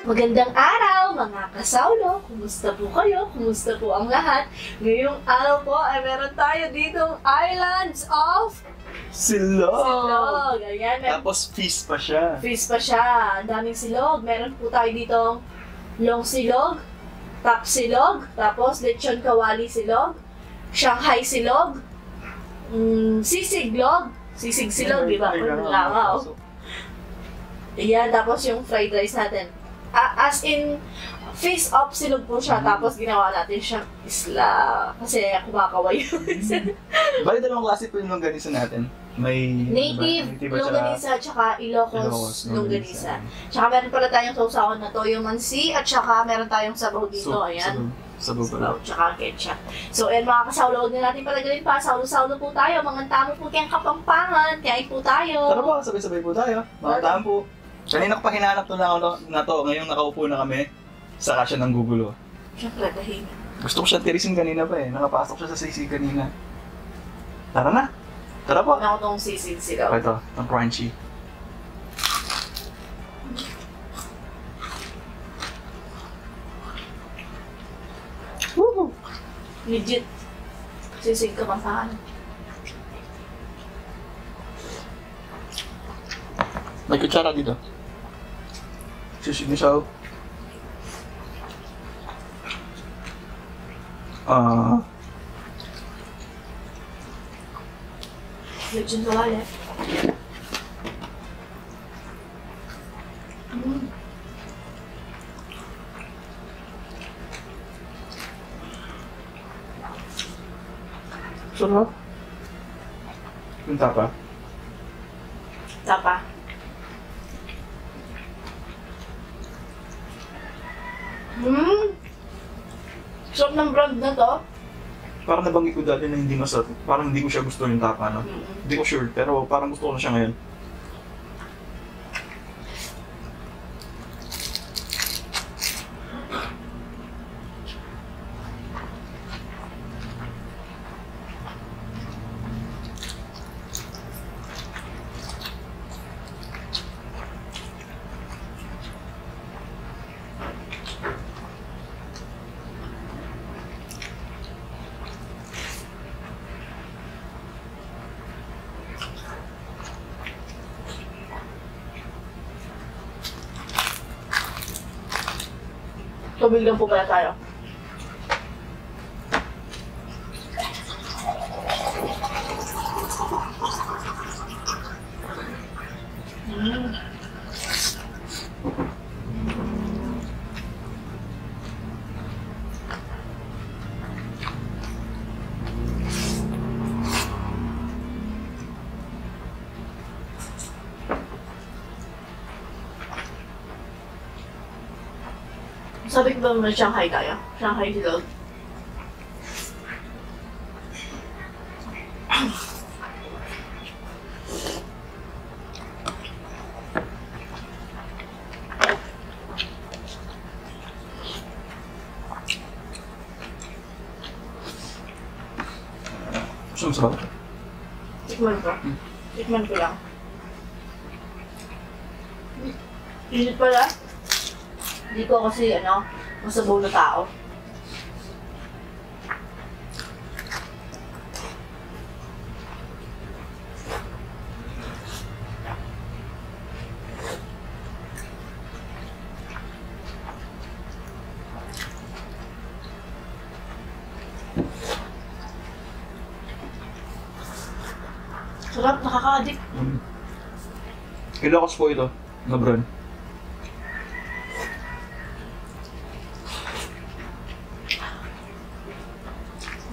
Magandang araw mga kasawlo! Kumusta po kayo? Kumusta po ang lahat? Ngayong araw po ay meron tayo ditong Islands of Silog! Ayan, Tapos feast pa siya. feast pa siya. Ang daming silog. Meron po tayo ditong long silog, top silog, tapos lechon kawali silog, Shanghai silog, sisiglog, sisig silog, di ba? Langaw. Ayan, tapos yung fried rice natin. As in, face up silog po siya, tapos ginawa natin siyang isla. Kasi kumakaway yung isa. Bali, dalawang klase po yung longganisa natin. May Native longganisa, tsaka Ilocos longganisa. Tsaka meron pala tayong sausawan na toyo mansi, at tsaka meron tayong sabaw dito, ayan. Sabaw pala. Sabaw, tsaka ketchup. So, ayan mga kasawlo, huwag na natin palagaling pa. Saulo-saulo po tayo, mga tamo po kayang Kapampangan, kain po tayo. Tara po, sabay-sabay po tayo. Mga tahan po. Kanina ko pa hinanap na to, ngayong nakaupo na kami. Saka siya nang gugulo. Siyempre, tahimik. Gusto ko siya tirisin kanina pa eh. Nakapasok siya sa sisig kanina. Tara na. Tara po. Ako tong sisig sigaw. Ito, ang crunchy. Woohoo! Legit. Sisig ka masahan. May kutsara dito. Sisig na siya. Lechon kawali. Sarap. Yung tapa. Tapa. Sarap ng brand na to. Parang nabanggit ko dati na hindi masarap. Parang hindi ko siya gusto yung tapa, no? Hindi ko sure, pero parang gusto ko na siya ngayon. Tubig lang po pala tayo. Sabi ko ba naman Shanghai tayo? Shanghai silog. Gusto mo sarap? Tikman ko. Tikman ko lang. Init pala. Hindi ko kasi, masabaw na tao. Sarap, nakaka-addict. Ilocos po ito, na brand.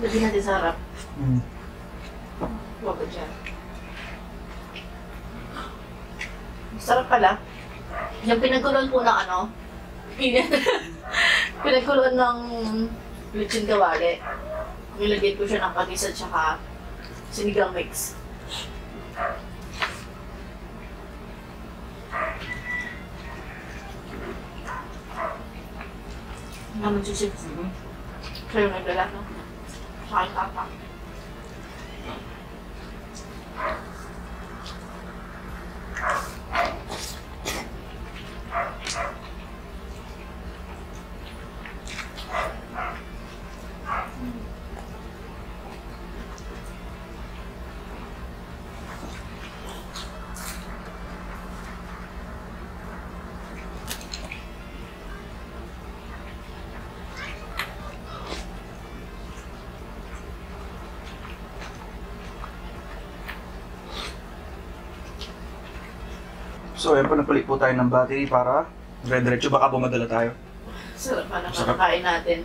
Lagi natin sa harap. Huwag ka dyan. Sarap pala. Yung pinagkuluan po ng pinagkuluan ng lechon kawali. Nilagyan ko siya ng patis at saka sinigang mix. Naman sisig. Siya yung nagdala, no? Saka yung tapa. So, ayan po, nagpalit po tayo ng battery para dire-diretso baka bumadala tayo. Sarap pa naman Sarap. ang kain natin.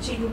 Sige.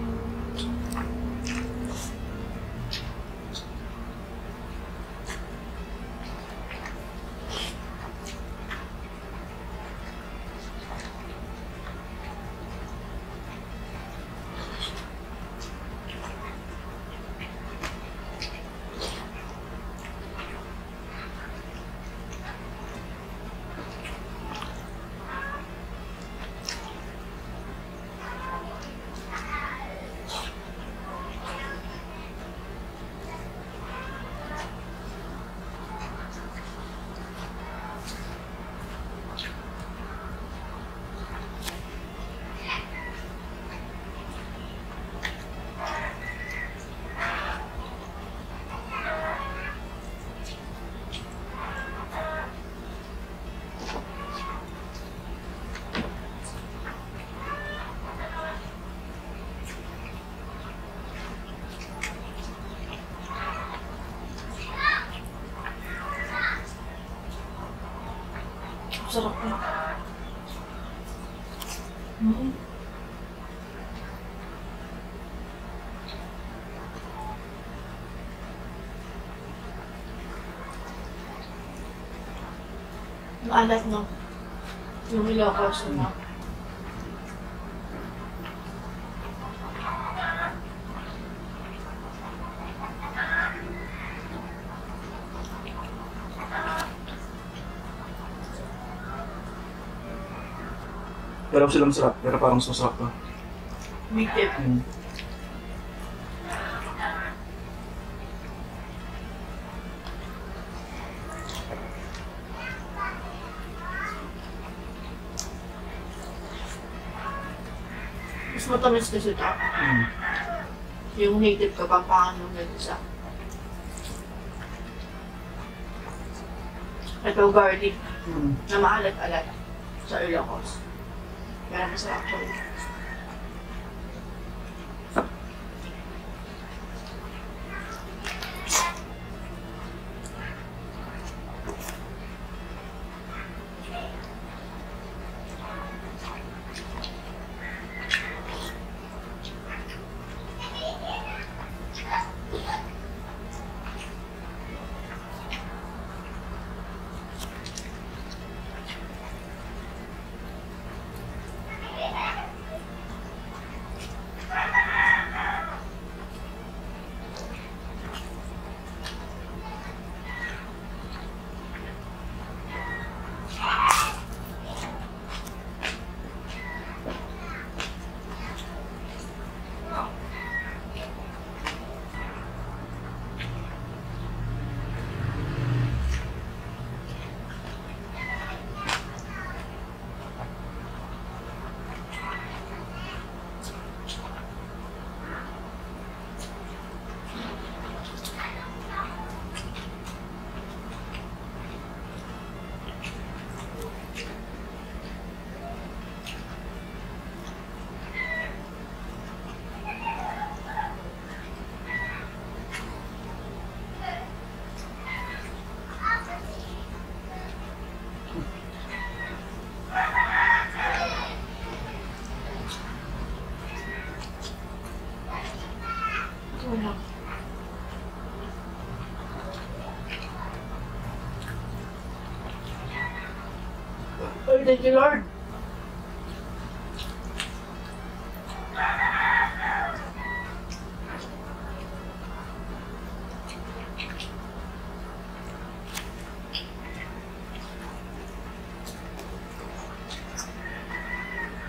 Sarap na. Maalat, no? Yung Ilocos, no? Pero sila masarap, pero parang mas masarap to. Bigtip. Mas matamis kasi ito. Yung native Kapampangan ng Nagisa. Ito garlic na maalat-alat sa Ilocos. Kaya masarap siya. Wala. Oh, thank you, Lord.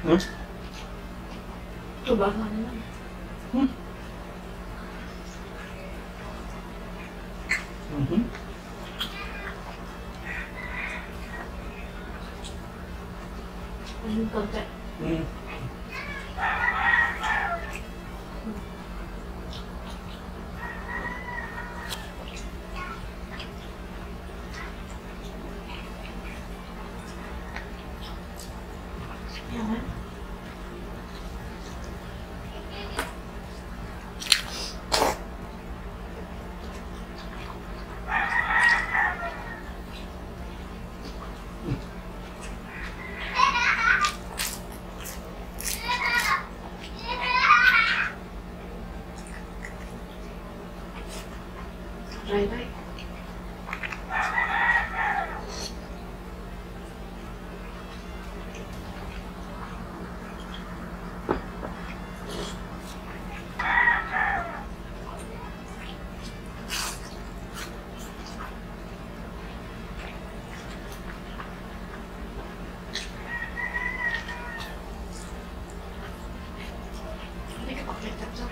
Hmm? Tubahan naman. Hmm? Mhm. Ayun, konti. Hmm. Yan. Right. Hindi ka pa kita sa.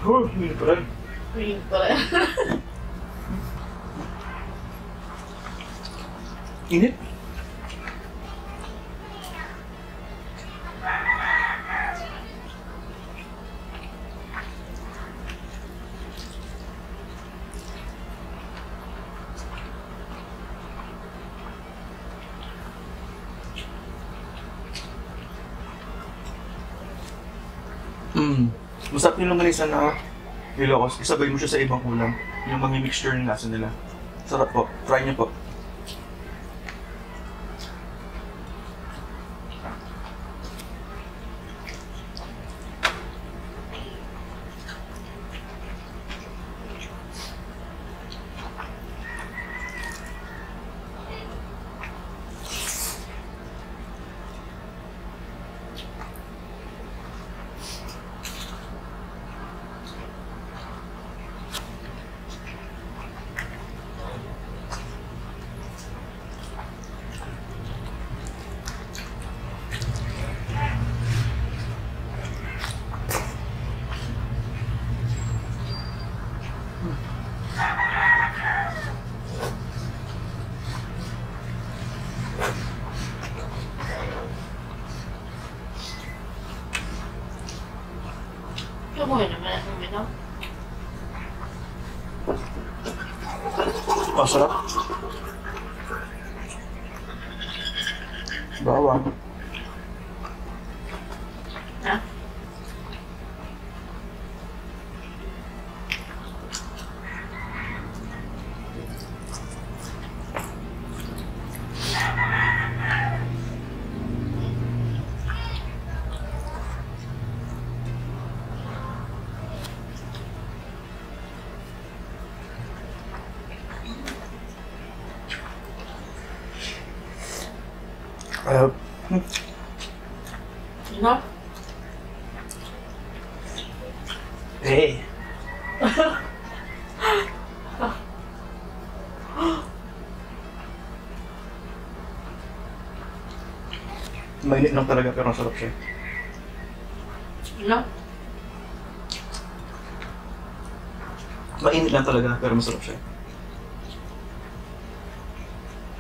Oh, hindi pa rin. Green pala. Init. Masarap yung longganisa na Ilocos. Isabay mo siya sa ibang ulam. Yung mga mixture ng lasa nila. Sarap po. Try niyo po. Kamuha naman ang uminom. Masarap. Bawang. Ha? Ano? Eh. Mainit lang talaga pero masarap siya. Ano? Mainit lang talaga pero masarap siya.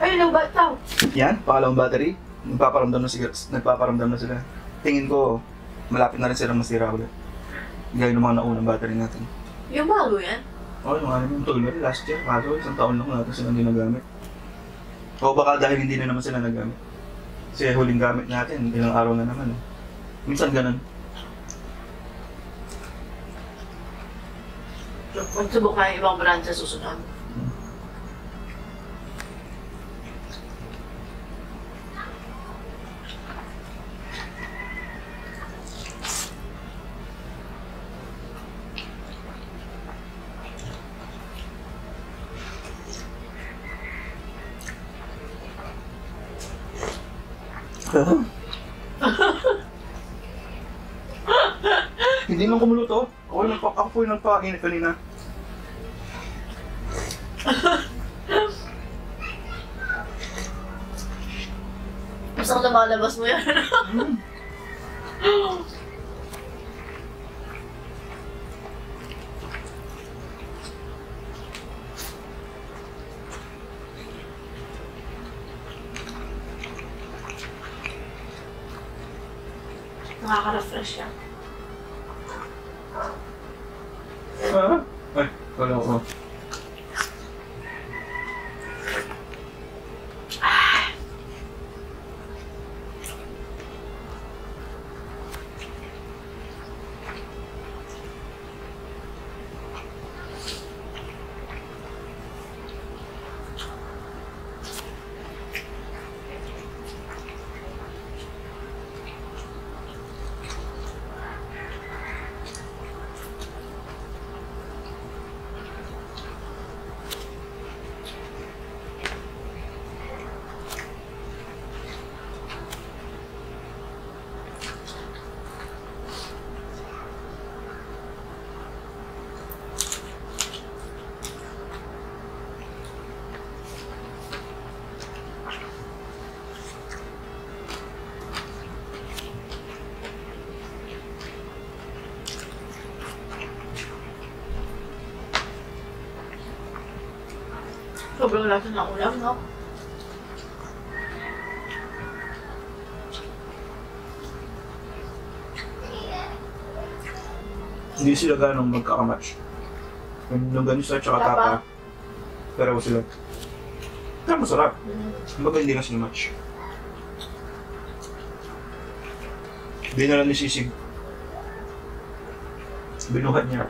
Ay, ilang bata? Yan, pangalawang battery. Nagpaparamdam na sila. Tingin ko, malapit na rin silang masira ulit. Gaya ng mga naunang battery natin. Yung bago yan? Oo, yung ano yung tuloy last year. Kaso, isang taon lang natin sila hindi nagamit. O baka dahil hindi na naman sila nagamit. Kasi huling gamit natin, ilang araw na naman. Minsan ganun. Magsubok na yung ibang brand sa susunod. Hindi man kumuluto. Ako po yung nagpakainit kanina. Basta lumalabas mo yan. Nakaka-refresh yan. Ay, kala ko. Sobrang lasa ng ulam, no? Hindi sila ganong magkakamatch. Yung ganito at saka tapa. Pero sila. Pero masarap. Kumbaga hindi na sila match. Hindi na lang ni Sisig. Binuhat niya.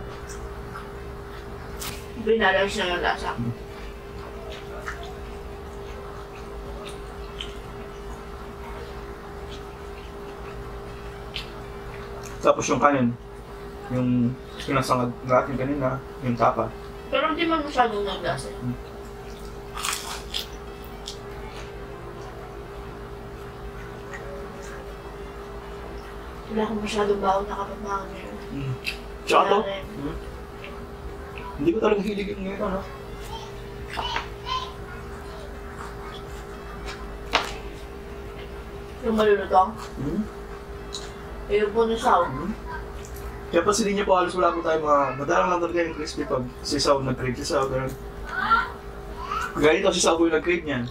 Binalag siya yung lasa. Tapos yung kanin, yung pinasangag natin kanina, yung tapa. Pero hindi man masyadong naglasa. Wala akong masyadong baon na kapag mga ngayon. Tsaka to, hindi ko talaga hilig yung ngayon, ano? Yung malulutong. Ayun po na saw. Kaya pa hindi niya po halos wala po tayo madalang lang talaga yung crispy pag sisaw, nag-crave sisaw, gano'n. Ganito sisaw po yung nag-crave niyan.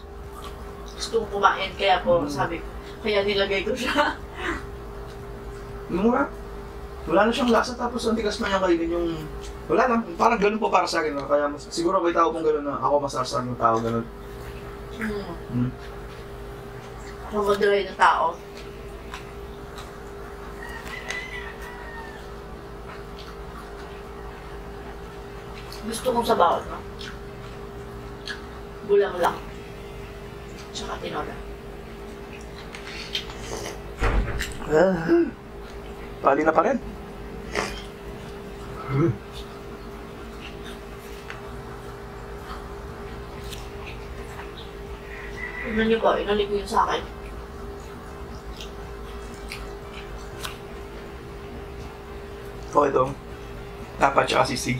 Gusto kong kumain, kaya po sabi ko, kaya nilagay ko siya. Mura. Wala na siyang lasa tapos ang tigas na niya kainin yung... Wala lang, parang gano'n po para sa akin. No? Kaya siguro may tao pong gano'n na ako masarsar yung tao gano'n. Ako madry na tao. Gusto kong sabaw, no? Gulang lang. Tsaka tinola. Pali na pa rin. Tignan niyo po, inalik ko yun sa akin. O ito, tapa tsaka sisig.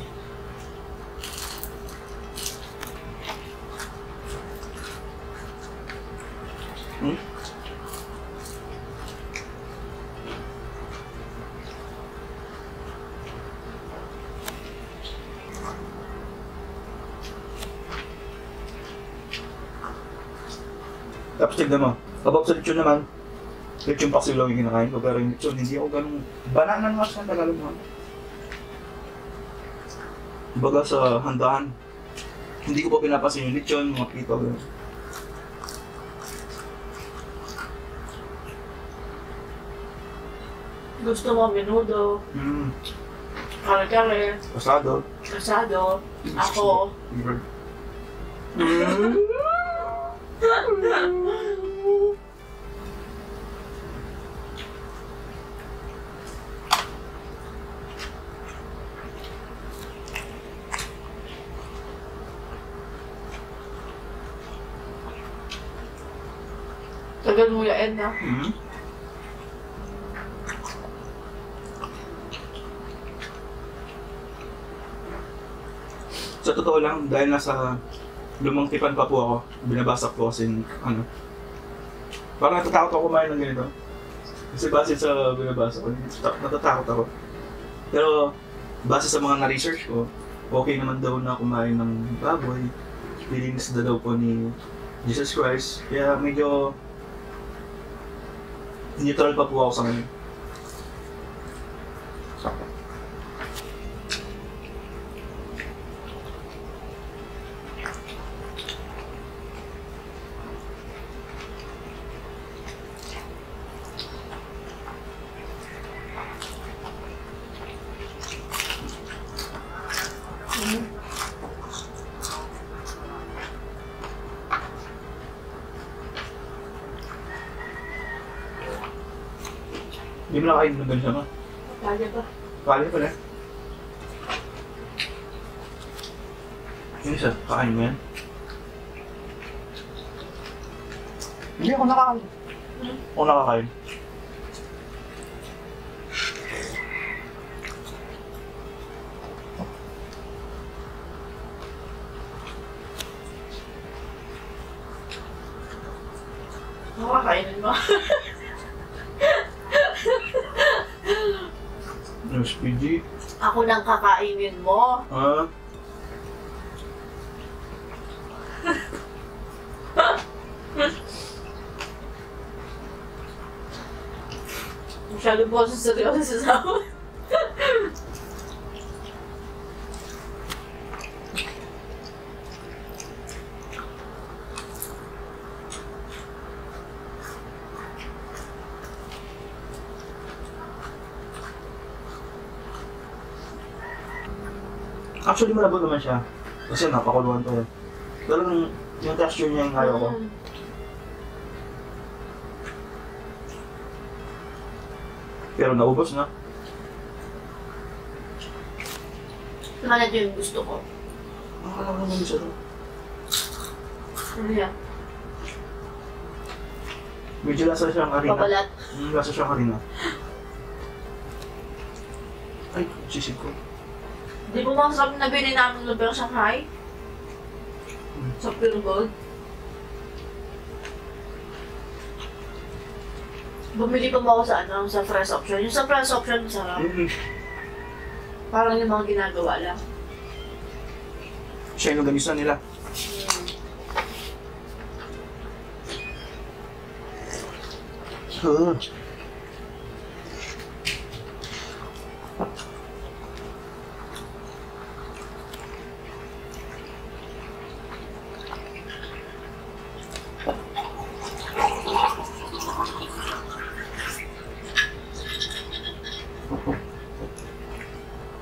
Tapos tignan mo, kapag sa lechon naman, lechon paksilaw yung kinakain ko, pero yung lechon, hindi ako ganun, banana nga sa Tagalog mo. Kumbaga sa handaan, hindi ko pa pinapasin yung lechon, mga pito, gano'n. Gusto mo menudo, kare-kare, Pasado. asado, ako. Tagal mo yain na. Sa totoo lang, dahil nasa lumang tipan pa po ako, binabasa ko kasi parang natatakot ako kumain ng ganito. Kasi base sa binabasa ko, natatakot ako. Pero base sa mga na-research ko, okay naman daw na kumain ng baboy. Lilinis na daw po ni Jesus Christ. Kaya medyo neutral pa po ako sa ngayon. Hindi mo nakakain ng ganito, no? Kaya ba? Kali pala. Yung isa, kakain mo yan? Hindi ako nakakain. Ako nakakain. Makakainin mo. SPG. Ako nang kakainin mo. Ah. Masyado po sa seryoso sa sahod. Actually, malabot naman siya. Kasi napakuluan to. Pero yung texture niya yung ayaw ko. Pero naubos na. Naman yung gusto ko. Alam naman siya to. Ano yan? Medyo lasa siyang harina. Pabalat. Lasa siyang harina. Ay, sisig ko. Di ba mga sabi na bili namin lumpiang Shanghai? Sa Pure Gold? Bumili pa mo ako sa sa fresh option. Yung sa fresh option, masarap. Parang yung mga ginagawa lang. Siya yung ganisa nila.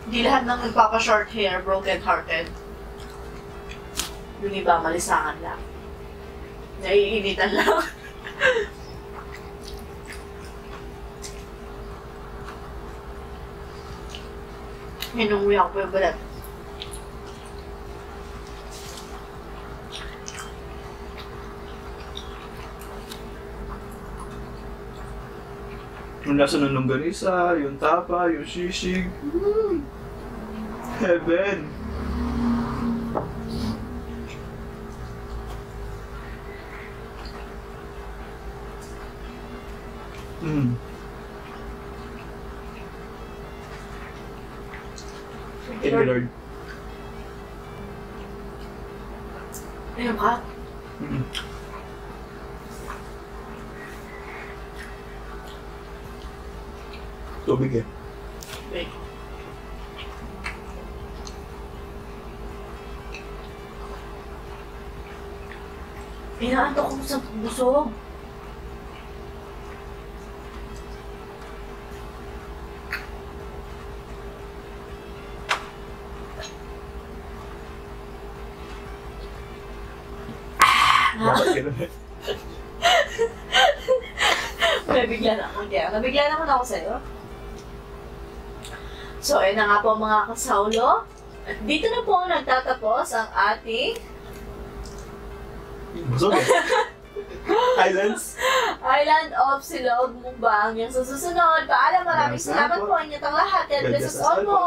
Hindi lahat ng nagpapa-short hair, broken-hearted. Yung iba, malisangan lang. Naiinitan lang. Hinunguya ko pa yung balat. Yung lasa ng longganisa, yung tapa, yung sisig. Heaven! Thank you, Lord. Ayun ka? Tubig eh. Wait. Inaantok ko sa busog. Dapat ganun. Nabigla na ako. Kaya nabigla naman ako sa'yo. So, ayun na nga po mga kasaulo. At dito na po nagtatapos ang ating Busog eh. Islands. Island of Silog Mukbang. Yung sa susunod, paalam, maraming salamat po. Inyong lahat. God bless us all po.